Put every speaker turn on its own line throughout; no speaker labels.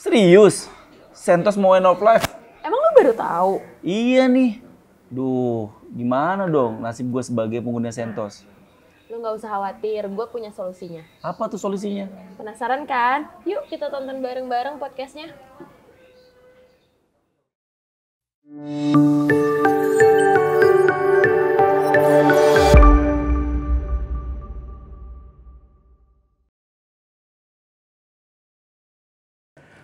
Serius? CentOS mau end of life?
Emang lu baru tahu?
Iya nih. Duh, gimana dong nasib gue sebagai pengguna CentOS?
Lu nggak usah khawatir, gue punya solusinya.
Apa tuh solusinya?
Penasaran kan? Yuk kita tonton bareng-bareng podcastnya.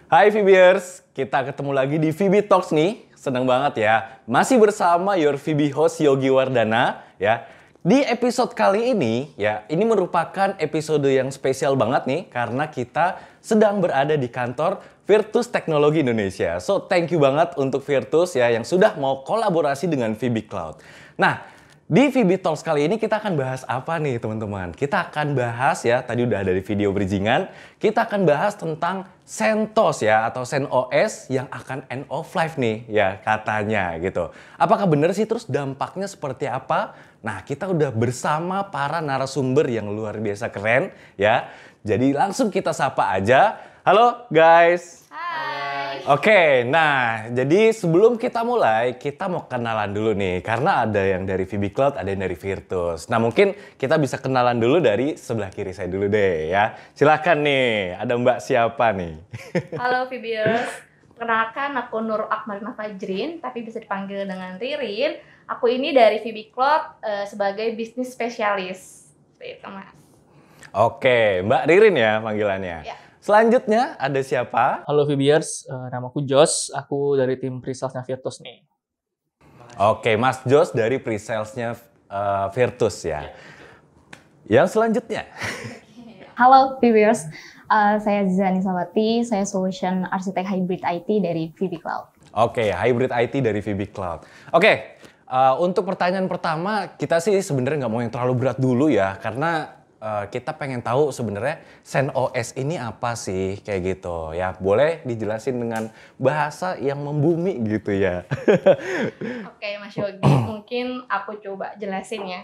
Hai VBers, kita ketemu lagi di VB Talks nih. Seneng banget ya. Masih bersama your VB host Yogi Wardana ya. Di episode kali ini ya, ini merupakan episode yang spesial banget nih karena kita sedang berada di kantor Virtus Teknologi Indonesia. So, thank you banget untuk Virtus ya yang sudah mau kolaborasi dengan VB Cloud. Nah, di VB Talks kali ini kita akan bahas apa nih teman-teman? Kita akan bahas ya, tadi udah ada di video bridgingan, kita akan bahas tentang CentOS ya atau CentOS yang akan end of life nih ya katanya gitu. Apakah benar sih, terus dampaknya seperti apa? Nah, kita udah bersama para narasumber yang luar biasa keren ya. Jadi langsung kita sapa aja. Halo guys. Oke, nah jadi sebelum kita mulai, kita mau kenalan dulu nih. Karena ada yang dari VB Cloud, ada yang dari Virtus. Nah mungkin kita bisa kenalan dulu dari sebelah kiri saya dulu deh ya. Silakan nih, ada Mbak siapa nih?
Halo VBers, perkenalkan aku Nur Akmarina Fajrin, tapi bisa dipanggil dengan Ririn. Aku ini dari VB Cloud sebagai bisnis spesialis. Itu Mas.
Oke, Mbak Ririn ya panggilannya.
Ya.
Selanjutnya ada siapa?
Halo VBers, namaku Jos, aku dari tim pre-salesnya Virtus nih.
Oke, Mas Jos dari pre-salesnya Virtus ya. Yang selanjutnya.
Halo viewers, saya Zani Sawati, saya Solution Arsitek Hybrid IT dari VB Cloud.
Oke, Hybrid IT dari VB Cloud. Oke, untuk pertanyaan pertama, kita sih sebenarnya nggak mau yang terlalu berat dulu ya, karena kita pengen tahu sebenarnya CentOS ini apa sih, kayak gitu ya. Boleh dijelasin dengan bahasa yang membumi gitu ya.
Oke Mas Yogi, mungkin aku coba jelasin ya.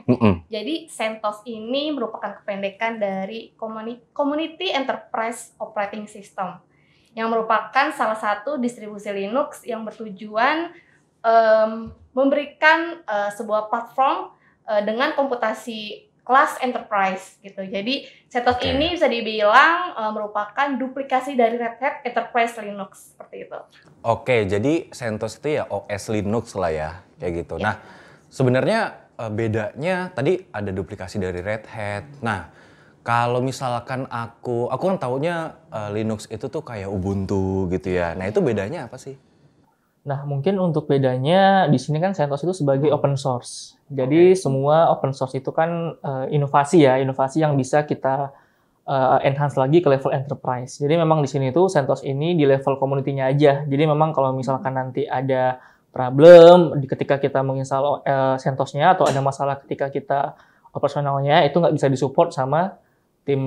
Jadi CentOS ini merupakan kependekan dari Community Enterprise Operating System, yang merupakan salah satu distribusi Linux yang bertujuan memberikan sebuah platform dengan komputasi kelas enterprise gitu. Jadi CentOS ini bisa dibilang merupakan duplikasi dari Red Hat Enterprise Linux seperti itu.
Oke, jadi CentOS itu ya OS Linux lah ya, kayak gitu.
Ya.
Nah, sebenarnya bedanya tadi ada duplikasi dari Red Hat. Nah, kalau misalkan aku kan taunya Linux itu tuh kayak Ubuntu gitu ya. Nah, itu bedanya apa sih?
Nah, mungkin untuk bedanya di sini kan CentOS itu sebagai open source. Jadi semua open source itu kan inovasi yang bisa kita enhance lagi ke level enterprise. Jadi memang di sini tuh CentOS ini di level community-nya aja. Jadi memang kalau misalkan nanti ada problem ketika kita menginstal CentOS-nya atau ada masalah ketika kita operasionalnya, itu nggak bisa disupport sama tim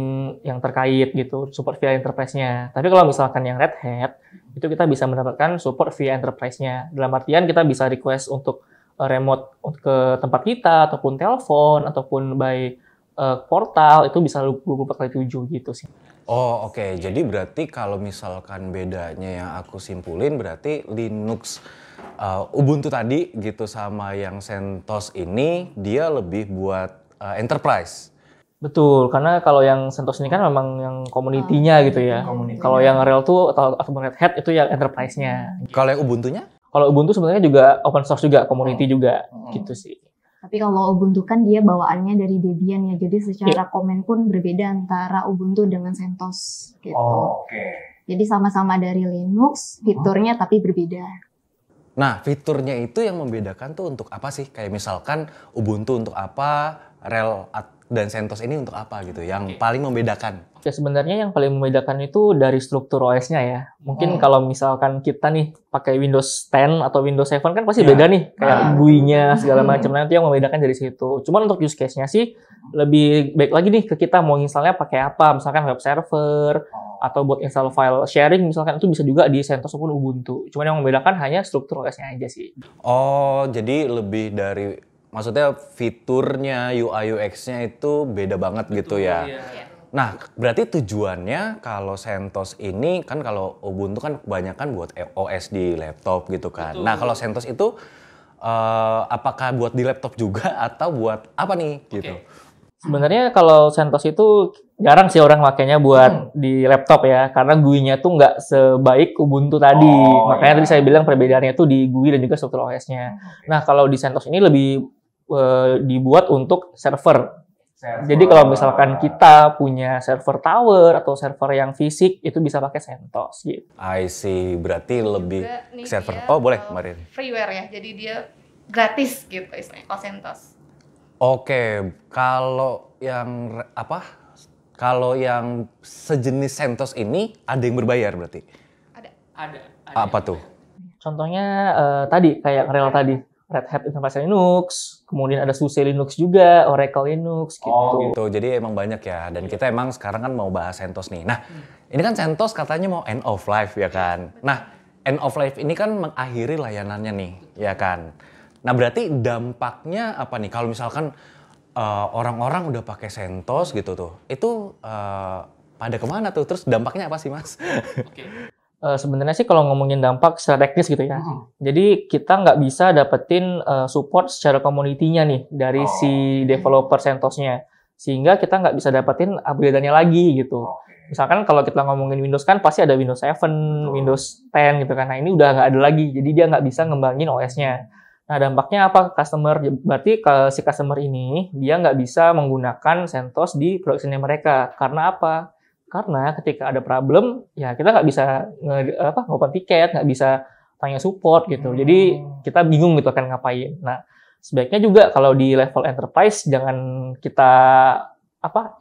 yang terkait gitu, support via enterprise-nya. Tapi kalau misalkan yang Red Hat, itu kita bisa mendapatkan support via enterprise-nya. Dalam artian kita bisa request untuk remote ke tempat kita, ataupun telepon, ataupun by portal, itu bisa 24/7 gitu sih.
Oh, oke. Jadi berarti kalau misalkan bedanya yang aku simpulin berarti Linux Ubuntu tadi gitu sama yang CentOS ini dia lebih buat enterprise.
Betul, karena kalau yang CentOS ini kan memang yang community-nya gitu ya. Kalau yang Rel tuh atau Red Hat itu yang enterprise-nya.
Kalau yang Ubuntunya?
Kalau Ubuntu sebenarnya juga open source juga, community juga gitu sih.
Tapi kalau Ubuntu kan dia bawaannya dari Debian ya, jadi secara komen pun berbeda antara Ubuntu dengan CentOS gitu. Jadi sama-sama dari Linux, fiturnya tapi berbeda.
Nah, fiturnya itu yang membedakan tuh untuk apa sih? Kayak misalkan Ubuntu untuk apa, Rel dan CentOS ini untuk apa gitu, yang paling membedakan?
Ya sebenarnya yang paling membedakan itu dari struktur OS-nya ya. Mungkin kalau misalkan kita nih pakai Windows 10 atau Windows 7 kan pasti beda nih, kayak GUI-nya segala macam. Nah, itu yang membedakan dari situ. Cuman untuk use case-nya sih lebih baik lagi nih ke kita mau installnya pakai apa, misalkan web server atau buat install file sharing misalkan, itu bisa juga di CentOS maupun Ubuntu. Cuman yang membedakan hanya struktur OS-nya aja sih.
Oh, jadi lebih dari, maksudnya fiturnya, UI UX-nya itu beda banget gitu ya.
Iya.
Nah, berarti tujuannya kalau CentOS ini kan kalau Ubuntu kan kebanyakan buat OS di laptop gitu kan. Nah, kalau CentOS itu apakah buat di laptop juga atau buat apa nih gitu?
Sebenarnya kalau CentOS itu jarang sih orang makainya buat di laptop ya, karena GUI-nya tuh nggak sebaik Ubuntu tadi. Makanya tadi saya bilang perbedaannya itu di GUI dan juga struktur OS-nya. Nah, kalau di CentOS ini lebih dibuat untuk server. Jadi kalau misalkan kita punya server tower atau server yang fisik, itu bisa pakai CentOS gitu.
I see, berarti lebih
Juga nih
server.
dia,
Oh, boleh, Marin.
Freeware ya, jadi dia gratis gitu istilahnya kalau CentOS.
Oke, kalau yang Kalau yang sejenis CentOS ini ada yang berbayar berarti?
Ada.
Apa tuh?
Contohnya tadi kayak rel tadi, Red Hat Enterprise Linux, kemudian ada SUSE Linux juga, Oracle Linux gitu.
Oh gitu, jadi emang banyak ya. Dan kita emang sekarang kan mau bahas CentOS nih. Nah, ini kan CentOS katanya mau end of life ya kan. Nah, end of life ini kan mengakhiri layanannya nih, ya kan. Nah, berarti dampaknya apa nih? Kalau misalkan orang-orang udah pakai CentOS gitu tuh, itu pada kemana tuh? Terus dampaknya apa sih, Mas?
Sebenarnya sih kalau ngomongin dampak secara teknis gitu ya. Jadi kita nggak bisa dapetin support secara community-nya nih dari si developer CentOS-nya. Sehingga kita nggak bisa dapetin upgrade-annya lagi gitu. Misalkan kalau kita ngomongin Windows kan pasti ada Windows 7, Windows 10 gitu kan. Nah ini udah nggak ada lagi. Jadi dia nggak bisa ngembangin OS-nya. Nah dampaknya apa ke customer? Berarti ke si customer ini dia nggak bisa menggunakan CentOS di production-nya mereka. Karena apa? Karena ketika ada problem, ya kita nggak bisa ngopen tiket, nggak bisa tanya support gitu. Jadi kita bingung gitu akan ngapain. Nah, sebaiknya juga kalau di level enterprise jangan kita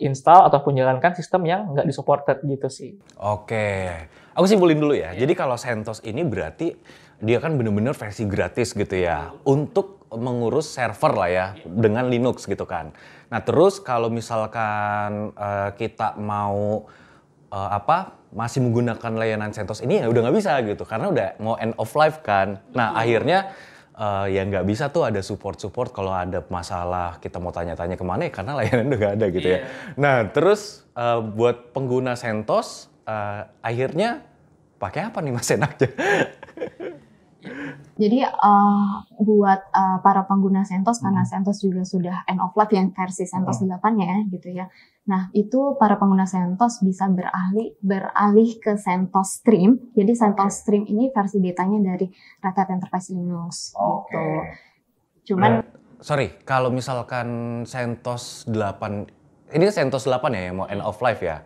install ataupun jalankan sistem yang nggak disupported gitu sih.
Oke, aku simpulin dulu ya. Jadi kalau CentOS ini berarti dia kan bener-bener versi gratis gitu ya, untuk mengurus server lah ya, dengan Linux gitu kan. Nah terus kalau misalkan kita mau masih menggunakan layanan CentOS ini ya udah nggak bisa gitu, karena udah mau end of life kan. Nah akhirnya ya nggak bisa tuh ada support kalau ada masalah kita mau tanya-tanya kemana ya, karena layanan udah nggak ada gitu ya. Nah terus buat pengguna CentOS akhirnya pakai apa nih Mas enaknya?
Jadi buat para pengguna CentOS, karena CentOS juga sudah end of life yang versi CentOS 8 ya gitu ya. Nah itu para pengguna CentOS bisa beralih ke CentOS Stream. Jadi CentOS Stream ini versi datanya dari Red Hat Enterprise Linux gitu. Cuman
sorry, kalau misalkan CentOS 8, ini CentOS 8 ya yang mau end of life ya?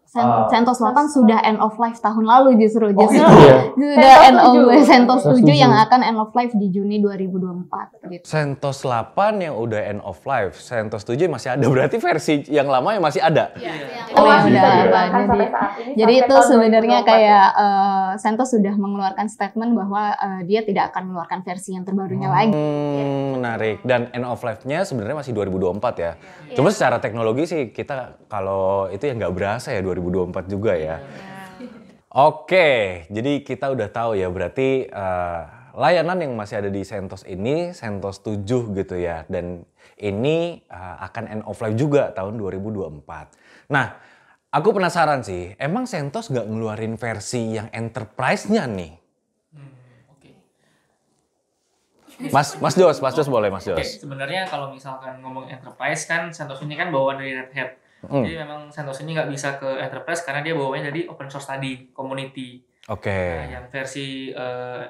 CentOS 8 sudah end of life tahun lalu justru sudah end of life CentOS 7 yang akan end of life di Juni 2024 gitu.
CentOS 8 yang udah end of life, CentOS 7 masih ada, berarti versi yang lama yang masih ada.
Jadi itu sebenarnya kayak CentOS sudah mengeluarkan statement bahwa dia tidak akan mengeluarkan versi yang terbarunya lagi.
Menarik. Dan end of life-nya sebenarnya masih 2024 ya. Cuma secara teknologi sih kita kalau itu ya nggak berasa ya 2024 juga ya. Oke, jadi kita udah tahu ya berarti layanan yang masih ada di CentOS ini CentOS 7 gitu ya. Dan ini akan end of life juga tahun 2024. Nah, aku penasaran sih, emang CentOS nggak ngeluarin versi yang enterprise-nya nih? Mas Jos boleh Mas Jos.
Sebenarnya kalau misalkan ngomong enterprise kan CentOS ini kan bawaan dari Red Hat. Jadi memang CentOS ini nggak bisa ke enterprise karena dia bawanya dari open source tadi, community. Nah, yang versi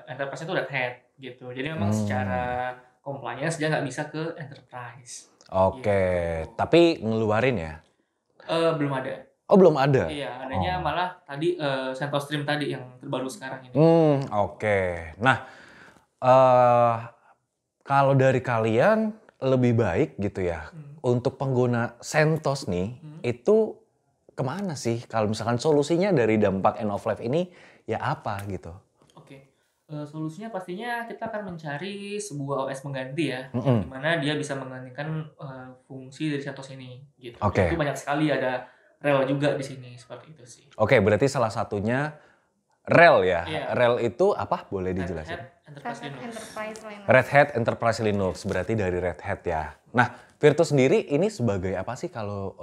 enterprise itu Red Hat gitu. Jadi memang secara compliance dia nggak bisa ke enterprise. Gitu.
Tapi ngeluarin ya?
Belum ada.
Oh belum ada?
Iya, adanya malah tadi CentOS Stream tadi yang terbaru sekarang ini.
Nah, kalau dari kalian lebih baik gitu ya, untuk pengguna CentOS nih, itu kemana sih? Kalau misalkan solusinya dari dampak end of life ini, ya apa gitu?
Solusinya pastinya kita akan mencari sebuah OS pengganti ya, di mana dia bisa menggantikan fungsi dari CentOS ini gitu. Itu banyak sekali, ada rel juga di sini seperti itu sih.
Berarti salah satunya RHEL ya.
Iya.
RHEL itu apa? Boleh dijelasin?
Red Hat Enterprise Linux.
Enterprise Linux.
Red Hat Enterprise Linux, berarti dari Red Hat ya. Nah, Virtus sendiri ini sebagai apa sih kalau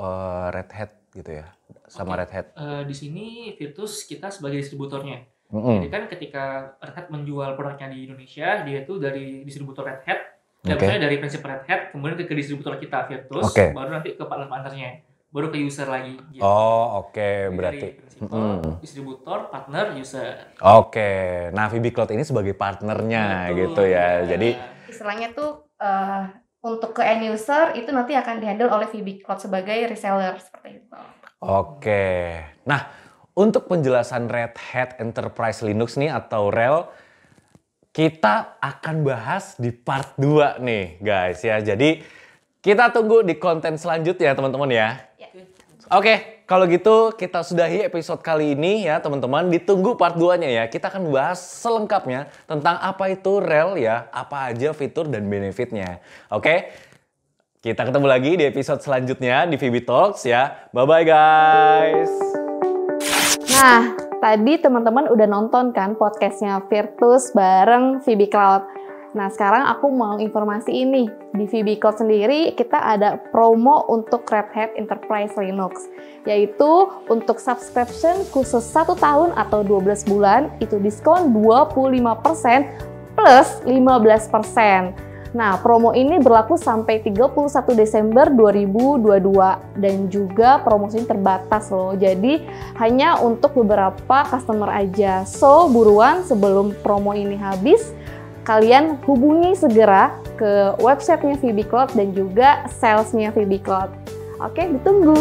Red Hat gitu ya? Sama Red Hat?
Di sini Virtus kita sebagai distributornya.
Mm-mm.
Jadi kan ketika Red Hat menjual produknya di Indonesia, dia itu dari distributor Red Hat, dan
Oke.
misalnya dari prinsip Red Hat, kemudian ke distributor kita Virtus,
Oke.
baru nanti ke partner-partnernya, baru ke user lagi. Gitu.
Oh, oke,
Jadi
berarti.
dari principal, distributor, partner, user.
Oke. Nah, VB Cloud ini sebagai partnernya
Betul.
gitu ya. Jadi
Istilahnya tuh untuk ke end user itu nanti akan dihandle oleh VB Cloud sebagai reseller seperti itu.
oke. Nah, untuk penjelasan Red Hat Enterprise Linux nih atau RHEL, kita akan bahas di part 2 nih guys ya. Jadi kita tunggu di konten selanjutnya teman-teman ya.
Ya.
Oke, kalau gitu kita sudahi episode kali ini ya teman-teman. Ditunggu part 2-nya ya. Kita akan bahas selengkapnya tentang apa itu RHEL ya, apa aja fitur dan benefitnya. Oke, kita ketemu lagi di episode selanjutnya di VB Talks ya. Bye-bye guys.
Nah, tadi teman-teman udah nonton kan podcastnya Virtus bareng VB Cloud. Nah, sekarang aku mau informasi ini. Di VB Cloud sendiri, kita ada promo untuk Red Hat Enterprise Linux. Yaitu untuk subscription khusus 1 tahun atau 12 bulan, itu diskon 25% plus 15%. Nah, promo ini berlaku sampai 31 Desember 2022. Dan juga promosi ini terbatas loh. Jadi, hanya untuk beberapa customer aja. So, buruan sebelum promo ini habis, kalian hubungi segera ke websitenya VB Cloud dan juga salesnya VB Cloud. Oke, ditunggu.